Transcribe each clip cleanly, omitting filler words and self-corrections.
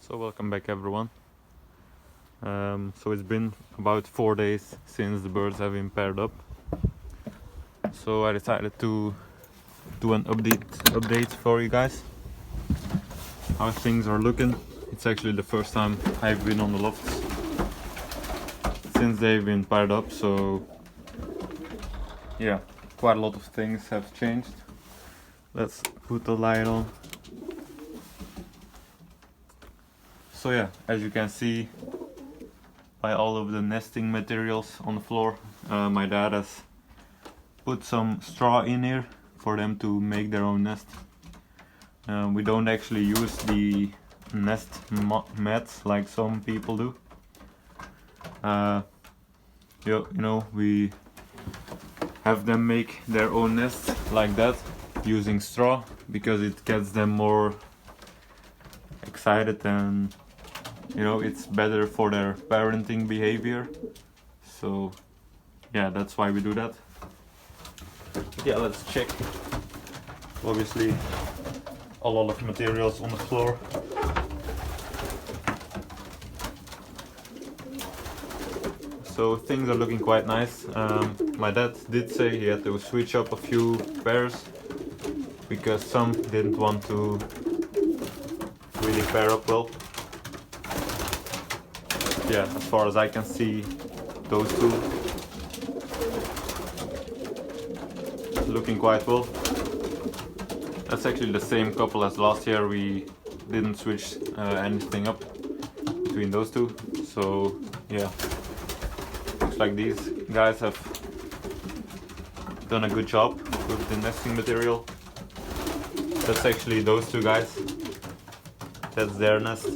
So welcome back everyone. So it's been about 4 days since the birds have been paired up. So I decided to do an update for you guys. How things are looking. It's actually the first time I've been on the lofts since they've been paired up, so yeah, quite a lot of things have changed. Let's put the light on. So yeah, as you can see by all of the nesting materials on the floor, my dad has put some straw in here for them to make their own nest. We don't actually use the nest mats like some people do. You know, we have them make their own nest like that using straw because it gets them more excited and it's better for their parenting behavior. So yeah, that's why we do that. Yeah, let's check. Obviously a lot of materials on the floor. So things are looking quite nice. My dad did say he had to switch up a few pairs because some didn't want to really pair up well. Yeah, as far as I can see, those two looking quite well. That's actually the same couple as last year. We didn't switch anything up between those two. So yeah, looks like these guys have done a good job with the nesting material. That's actually those two guys. That's their nest.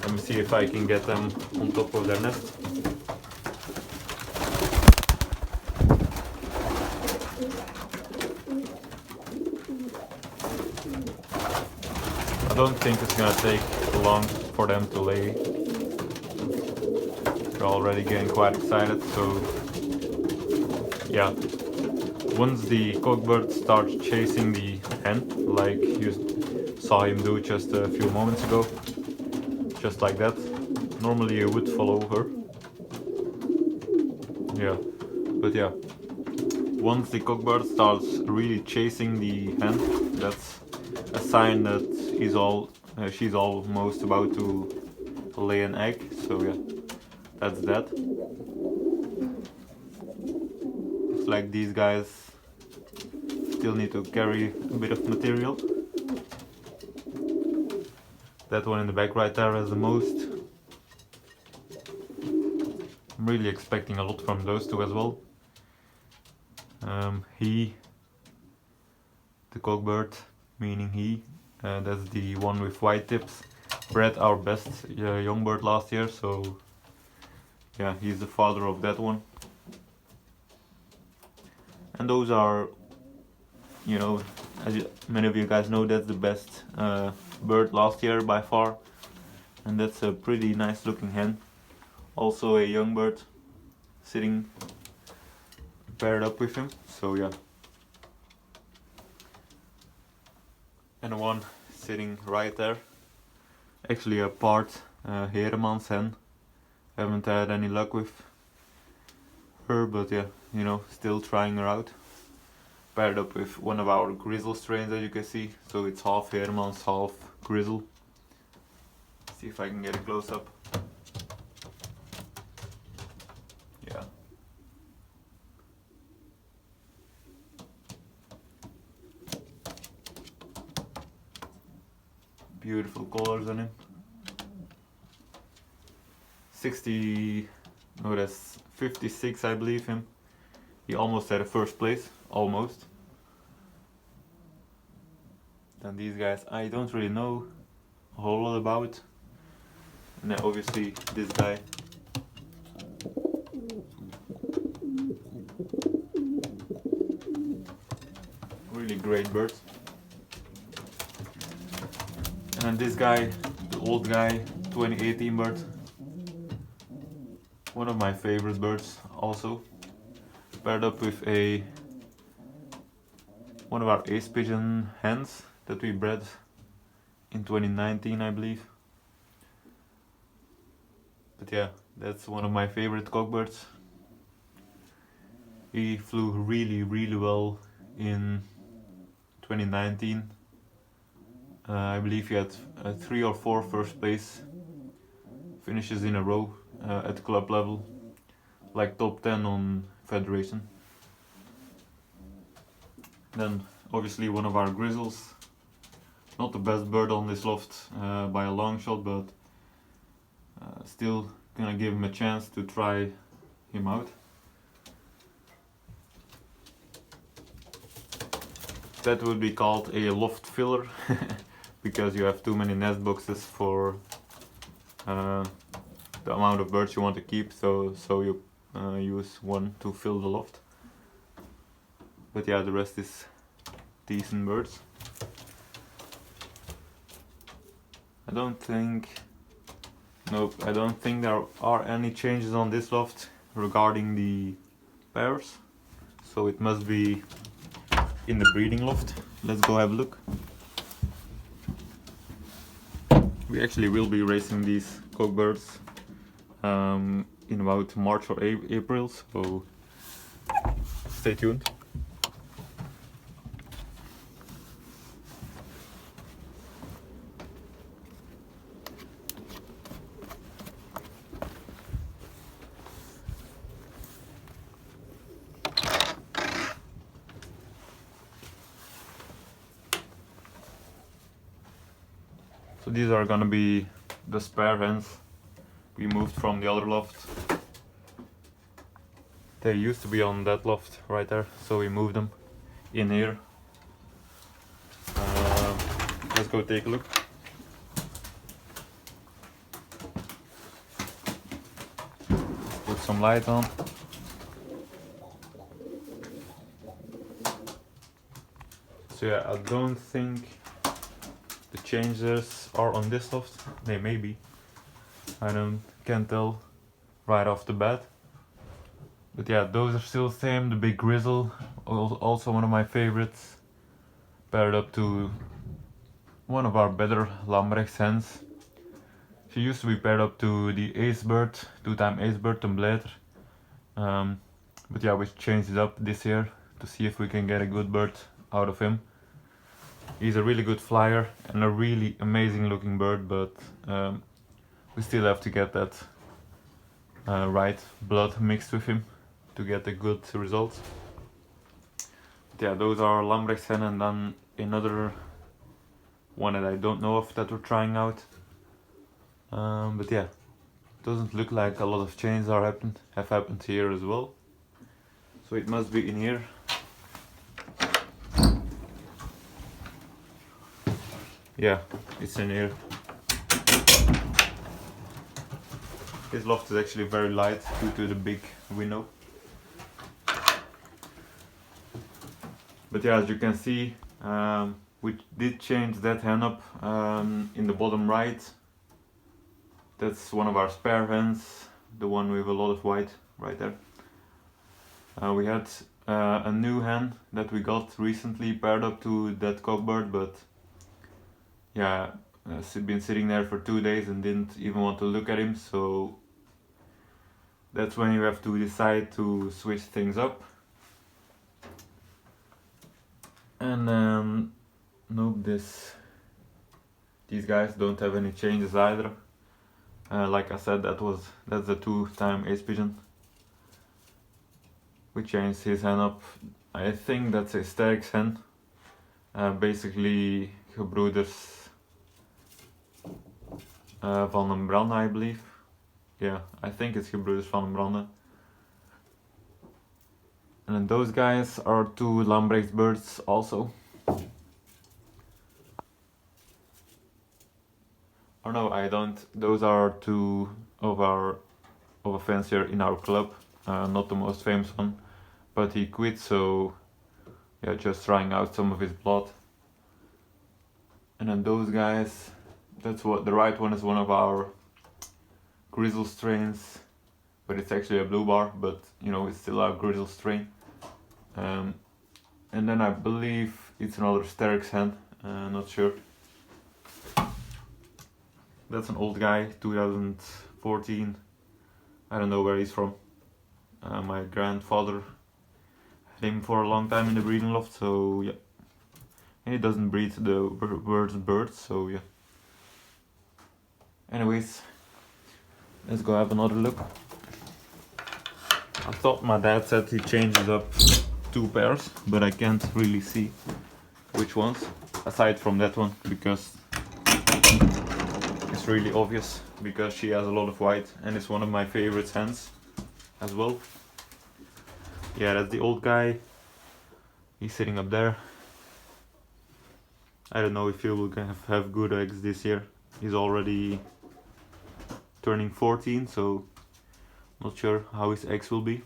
Let me see if I can get them on top of their nest. I don't think it's gonna take long for them to lay. They're already getting quite excited, so yeah. Once the cockbird starts chasing the hen, like you saw him do just a few moments ago, just like that. Normally you would follow her. Yeah, but yeah. Once the cockbird starts really chasing the hen, that's a sign that she's almost about to lay an egg. So yeah, that's that. Looks like these guys still need to carry a bit of material. That one in the back right there has the most. I'm really expecting a lot from those two as well. The cockbird, meaning that's the one with white tips, bred our best young bird last year, so yeah, he's the father of that one. And those are, as many of you guys know, that's the best bird last year by far, and that's a pretty nice looking hen. Also a young bird sitting paired up with him, so yeah. And one sitting right there, actually a part Heremans hen. Haven't had any luck with her, but yeah, still trying her out. Paired up with one of our grizzle strains, as you can see, so it's half Heremans, half grizzle. See if I can get a close up. Yeah. Beautiful colors on him. 56 I believe him. He almost had a first place, almost. Then these guys I don't really know a whole lot about. And then obviously this guy. Really great bird. And then this guy, the old guy, 2018 bird. One of my favorite birds also. Paired up with one of our ace pigeon hens that we bred in 2019, I believe. But yeah, that's one of my favorite cockbirds. He flew really well in 2019. I believe he had 3 or 4 first place finishes in a row at club level, like top 10 on federation. Then obviously one of our grizzles, not the best bird on this loft by a long shot, but still gonna give him a chance to try him out. That would be called a loft filler because you have too many nest boxes for the amount of birds you want to keep, so you use one to fill the loft. But yeah, the rest is decent birds. I don't think there are any changes on this loft regarding the pairs, so it must be in the breeding loft. Let's go have a look. We actually will be racing these cockbirds in about March or April, so stay tuned. So these are gonna be the spare hens we moved from the other loft. They used to be on that loft right there, so we moved them in here. Let's go take a look. Put some light on. So yeah, I don't think the changes are on this loft. They may be. Can't tell right off the bat. But yeah, those are still the same. The big grizzle, also one of my favorites, paired up to one of our better Lambrechts hens. She used to be paired up to the ace bird, 2-time ace bird, Ten Blater. But yeah, we changed it up this year to see if we can get a good bird out of him. He's a really good flyer and a really amazing looking bird, but we still have to get that right blood mixed with him to get a good result. But yeah, those are Lambrechts hen, and then another one that I don't know of that we're trying out. But yeah, doesn't look like a lot of changes have happened here as well. So it must be in here. Yeah, it's in here. This loft is actually very light due to the big window. But yeah, as you can see, we did change that hen up in the bottom right. That's one of our spare hens, the one with a lot of white right there. We had a new hen that we got recently paired up to that cockbird, but yeah, been sitting there for 2 days and didn't even want to look at him, so that's when you have to decide to switch things up. And nope, these guys don't have any changes either. Like I said, that's the 2-time ace pigeon. We changed his hen up. I think that's a Sterks hen. Basically gebroeders van den Brande, I believe. Yeah, I think it's gebroeders van den Brande. And then those guys are 2 Lambrechts birds also. Oh no, I don't. Those are 2 of a fancier in our club. Not the most famous one, but he quit, so yeah, just trying out some of his blood. And then those guys, the right one is one of our grizzle strains, but it's actually a blue bar, but you know, it's still our grizzle strain. And then I believe it's another Sterks hen, not sure. that's an old guy, 2014. I don't know where he's from. My grandfather had him for a long time in the breeding loft, so yeah. And he doesn't breed the birds, so yeah. Anyways, let's go have another look. I thought my dad said he changes up 2 pairs, but I can't really see which ones, aside from that one, because it's really obvious, because she has a lot of white and it's one of my favorite hens as well. Yeah, that's the old guy. He's sitting up there. I don't know if he will have good eggs this year. He's already turning 14, so not sure how his eggs will be.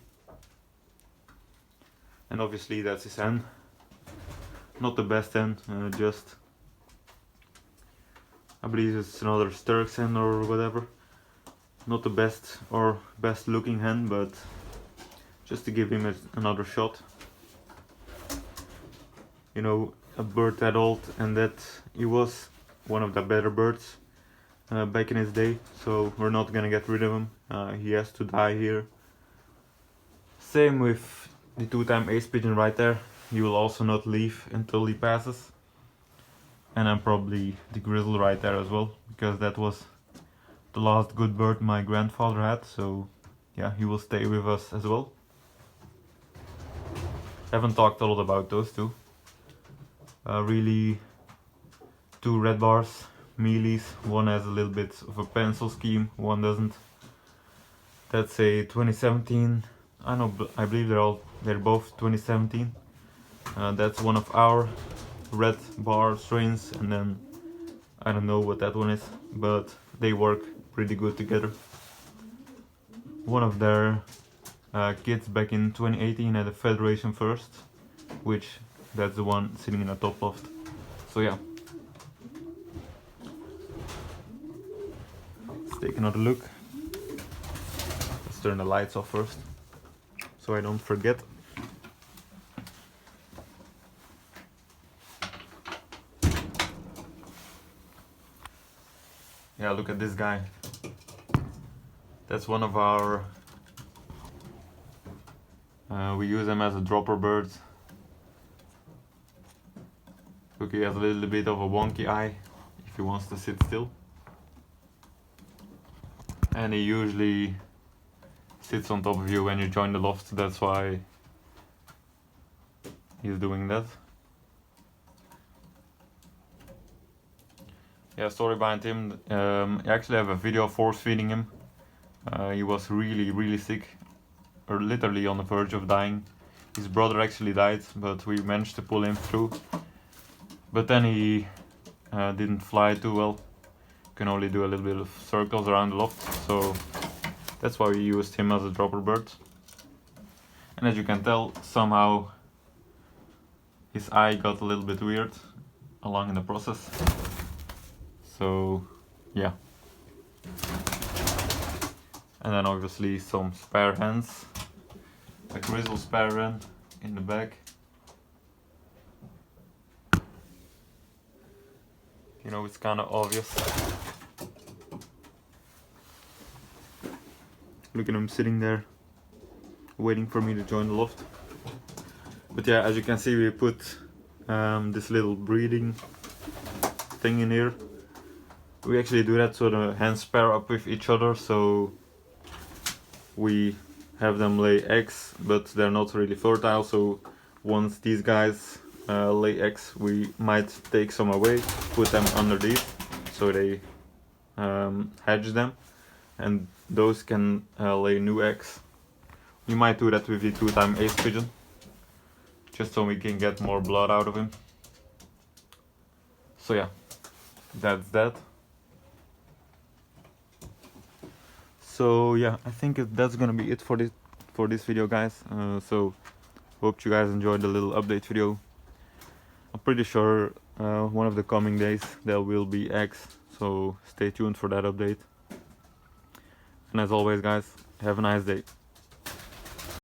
And obviously that's his hen. Not the best hen, just I believe it's another Sturk's hen or whatever. Not the best or best looking hen, but just to give him another shot. You know, a bird that old, and that he was one of the better birds back in his day, so we're not gonna get rid of him. He has to die here. Same with the 2-time ace pigeon right there. He will also not leave until he passes. And then probably the grizzle right there as well, because that was the last good bird my grandfather had, so yeah, he will stay with us as well. Haven't talked a lot about those two. Really 2 red bars, mealies. One has a little bit of a pencil scheme, one doesn't. That's a 2017. I believe they're both 2017. That's one of our red bar strains, and then I don't know what that one is, but they work pretty good together. One of their kids back in 2018 had a Federation first, which that's the one sitting in the top loft. So yeah, let's take another look. Let's turn the lights off first, so I don't forget. Yeah, look at this guy. That's one of our... we use him as a dropper bird. Look, he has a little bit of a wonky eye if he wants to sit still. And he usually sits on top of you when you join the loft, that's why he's doing that. Yeah, story behind him. I actually have a video force feeding him. He was really sick, or literally on the verge of dying. His brother actually died, but we managed to pull him through. But then he didn't fly too well. Can only do a little bit of circles around the loft, so that's why we used him as a dropper bird. And as you can tell, somehow his eye got a little bit weird along in the process. So yeah. And then obviously some spare hens. A grizzle spare hen in the back. You know, it's kind of obvious. Look at him sitting there, waiting for me to join the loft. But yeah, as you can see, we put this little breeding thing in here. We actually do that so the hens pair up with each other, so we have them lay eggs, but they're not really fertile, so once these guys lay eggs, we might take some away, put them underneath so they hatch them, and those can lay new eggs. We might do that with the 2-time ace pigeon, just so we can get more blood out of him. So yeah, that's that. So yeah, I think that's gonna be it for this video, guys. So hope you guys enjoyed the little update video. I'm pretty sure one of the coming days there will be eggs, so stay tuned for that update. And as always, guys, have a nice day.